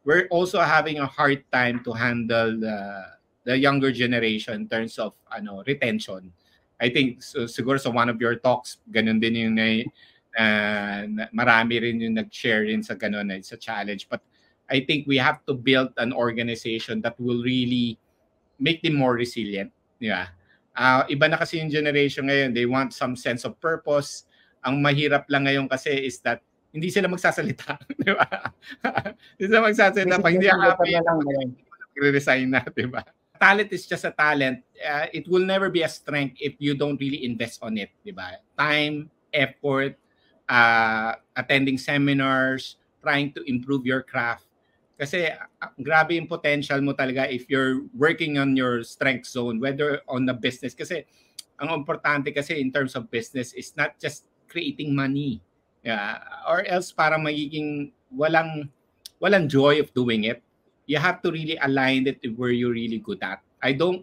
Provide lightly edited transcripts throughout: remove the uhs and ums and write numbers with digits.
we're also having a hard time to handle the younger generation in terms of retention. I think siguro sa one of your talks, ganun din yung marami rin yung nag-share rin sa ganun, it's a challenge. But I think we have to build an organization that will really make them more resilient. Yeah. Iba na kasi yung generation ngayon, they want some sense of purpose. Ang mahirap lang ngayon kasi is that hindi sila magsasalita, di ba? Hindi sila magsasalita pag hindi happy, resign na, di ba? Talent is just a talent. It will never be a strength if you don't really invest on it, di ba? Time, effort, attending seminars, trying to improve your craft. Kasi grabe yung potential mo talaga if you're working on your strength zone, whether on the business. Kasi ang importante kasi in terms of business is not just creating money. Yeah, or else parang magiging walang joy of doing it. You have to really align it to where you're really good at. I don't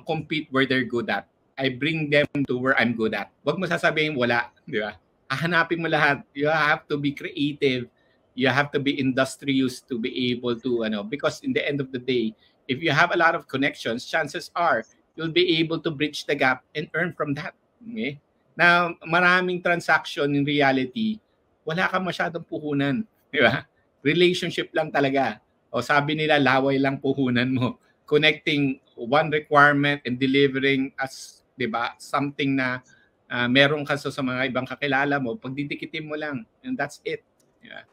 compete where they're good at. I bring them to where I'm good at. Wag mo sasabihin wala, di ba? Hahanapin mo lahat. You have to be creative. You have to be industrious to be able to because in the end of the day, if you have a lot of connections, chances are you'll be able to bridge the gap and earn from that. Okay? Now, maraming transaction in reality, wala kang masyadong puhunan, di ba? Relationship lang talaga. O sabi nila, laway lang puhunan mo. Connecting one requirement and delivering as, di ba, something na meron ka sa mga ibang kakilala mo, pagdidikitin mo lang. And that's it. Yeah.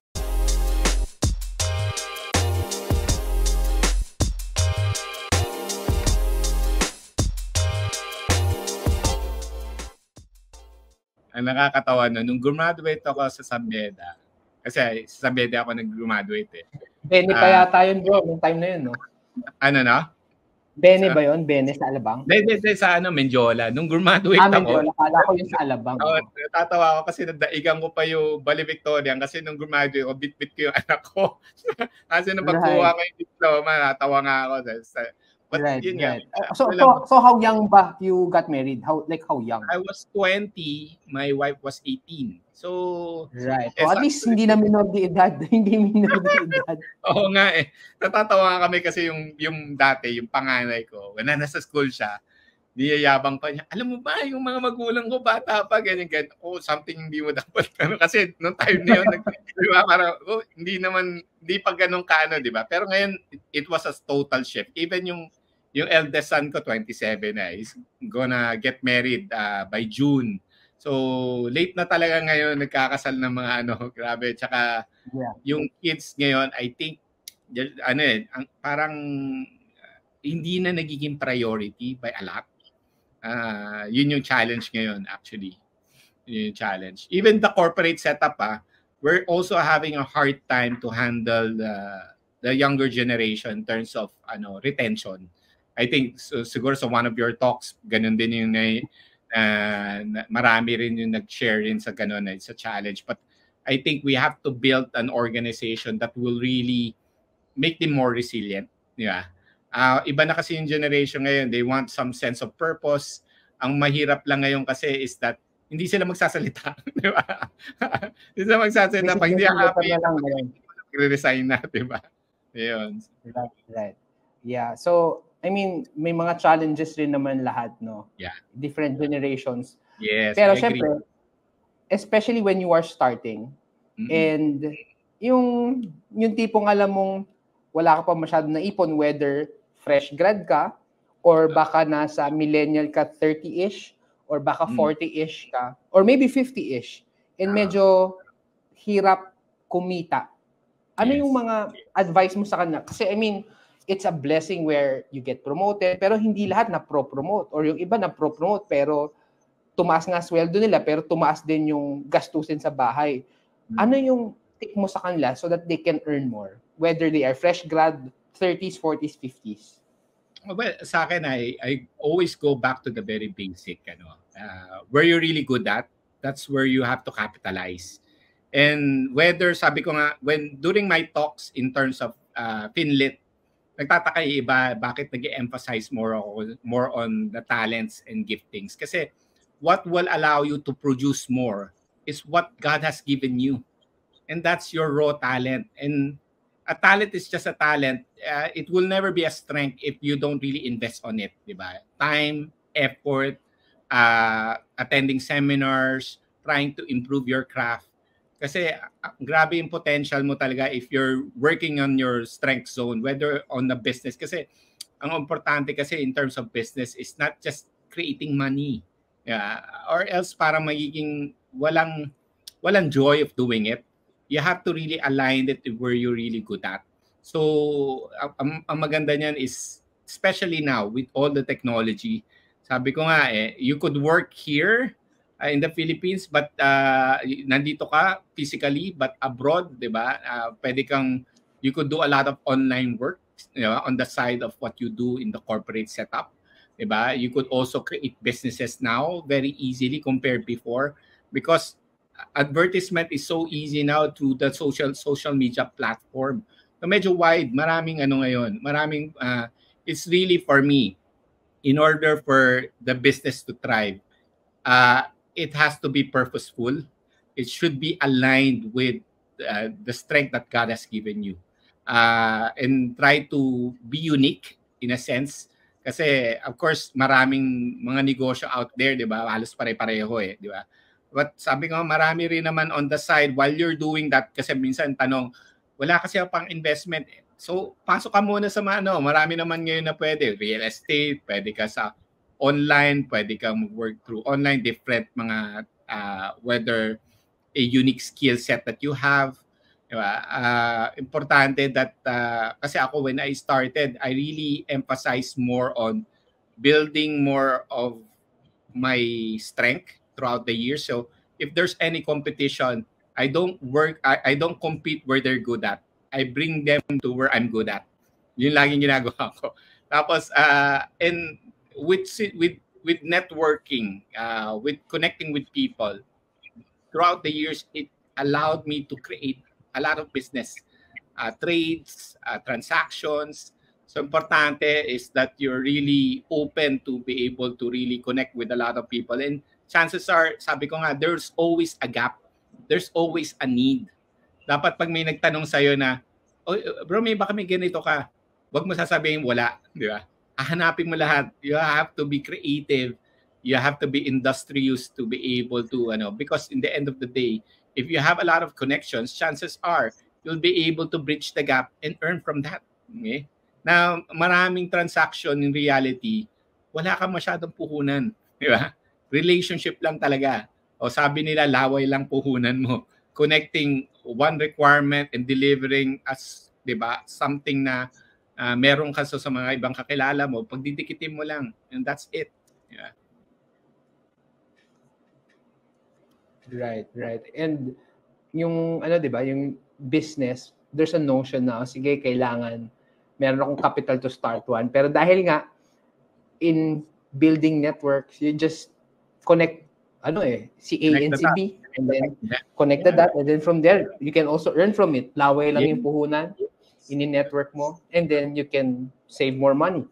Ang nakakatawa nung graduate ako sa San Beda. Kasi sa San Beda ako nag-graduate eh. Bene pa yata yun bro, nung time na yun, no? Ano na? Bene ba yun? Bene sa Alabang? Hindi, sa Mendiola. Nung graduate ako. Mendiola. Kala ko yung sa Alabang. Natatawa ako kasi nadaigan ko pa yung Bali Victorian kasi nung graduate ako, bit-bit ko yung anak ko. Kasi nung pagkuha ko yung diploma, natawa nga ako. But right, yun right. So how young ba you got married? How young? I was 20, my wife was 18. So right. So at least hindi na minor de edad, hindi minor de edad. Oo nga eh. Natatawa kami kasi yung dati, yung panganay ko, when nasa school siya, niyayabang pa niya. Alam mo ba, yung mga magulang ko bata pa ganyan. Oh, something hindi mo dapat kasi nung time na yun, diba, parang hindi pa ganun kaano, di ba? Pero ngayon it was a total shift. Even yung eldest son ko, 27 na, is gonna get married by June. So, late na talaga ngayon, nagkakasal ng mga grabe. Tsaka, yung kids ngayon, I think, parang hindi na nagiging priority by a lot. Yun yung challenge ngayon, actually. Yun yung challenge. Even the corporate setup, we're also having a hard time to handle the younger generation in terms of retention. I think siguro sa one of your talks, ganun din yung marami rin yung nag-share rin sa ganun, it's a challenge. But I think we have to build an organization that will really make them more resilient. Yeah. Iba na kasi yung generation ngayon, they want some sense of purpose. Ang mahirap lang ngayon kasi is that hindi sila magsasalita, di ba? Hindi sila magsasalita pag hindi happy, resign na, di ba? Yun. Right. Yeah. So I mean, may mga challenges rin naman lahat, no? Yeah. Different generations. Yes, pero syempre, especially when you are starting, and yung tipong alam mong wala ka pa masyadong naipon, whether fresh grad ka, or baka nasa millennial ka 30-ish, or baka 40-ish ka, or maybe 50-ish, and medyo hirap kumita. Ano yung mga advice mo sa kanya? Kasi I mean, it's a blessing where you get promoted, pero hindi lahat na pro-promote. Or yung iba na pro-promote, pero tumaas nga sweldo nila, pero tumaas din yung gastusin sa bahay. Ano yung tip mo sa kanila so that they can earn more? Whether they are fresh grad, 30s, 40s, 50s. Well, sa akin, I always go back to the very basic. Where you're really good at, that's where you have to capitalize. And whether, sabi ko nga, during my talks in terms of Finlit, nagtataka yung iba bakit nag-emphasize more on the talents and giftings. Kasi what will allow you to produce more is what God has given you. And that's your raw talent. And a talent is just a talent. It will never be a strength if you don't really invest on it, di ba? Time, effort, attending seminars, trying to improve your craft. Kasi grabe yung potential mo talaga if you're working on your strength zone, whether on the business. Kasi ang importante kasi in terms of business is not just creating money. Yeah, or else para magiging walang joy of doing it. You have to really align it to where you're really good at. So, ang maganda niyan is, especially now with all the technology, sabi ko nga you could work here in the Philippines, but nandito ka physically, but abroad, di ba? You could do a lot of online work, you know, on the side of what you do in the corporate setup. Diba? You could also create businesses now very easily compared before, because advertisement is so easy now through the social media platform. So medyo wide, maraming ngayon, it's really for me, in order for the business to thrive, it has to be purposeful. It should be aligned with the strength that God has given you, and try to be unique in a sense. Kasi, of course, maraming mga negosyo out there, di ba? Halos pare-pareho di ba? But sabi ko, marami rin naman on the side while you're doing that, kasi minsan tanong, wala kasi pang investment. So, pasok ka muna sa marami naman ngayon na pwede. Real estate, pwede ka sa online, pwede ka work through online, different mga, whether a unique skill set that you have. Diba? Importante that kasi ako when I started, I really emphasized more on building more of my strength throughout the year. So if there's any competition, I don't compete where they're good at. I bring them to where I'm good at. Yun laging ginagawa ko. Tapos and with networking, with connecting with people throughout the years, it allowed me to create a lot of business, trades, transactions. So importante is that you're really open to be able to really connect with a lot of people. And chances are, sabi ko nga, there's always a gap. There's always a need. Dapat pag may nagtanong sa'yo na, oh, bro, may baka may ganito ka, wag mo sasabihin wala. Di ba? Hahanapin mo lahat. You have to be creative. You have to be industrious to be able to, because in the end of the day, if you have a lot of connections, chances are you'll be able to bridge the gap and earn from that. Okay? Now, maraming transaction in reality, wala kang masyadong puhunan. Di ba? Relationship lang talaga. O sabi nila, laway lang puhunan mo. Connecting one requirement and delivering as, di ba, something na meron ka sa mga ibang kakilala mo, pagdidikitin mo lang. And that's it. Yeah. Right. And yung di ba, yung business, there's a notion na sige, kailangan meron akong capital to start one. Pero dahil nga in building networks, you just connect si A and si B, and then connect the dot, and then from there you can also earn from it. Laway lang yung puhunan, ini-network mo, and then you can save more money.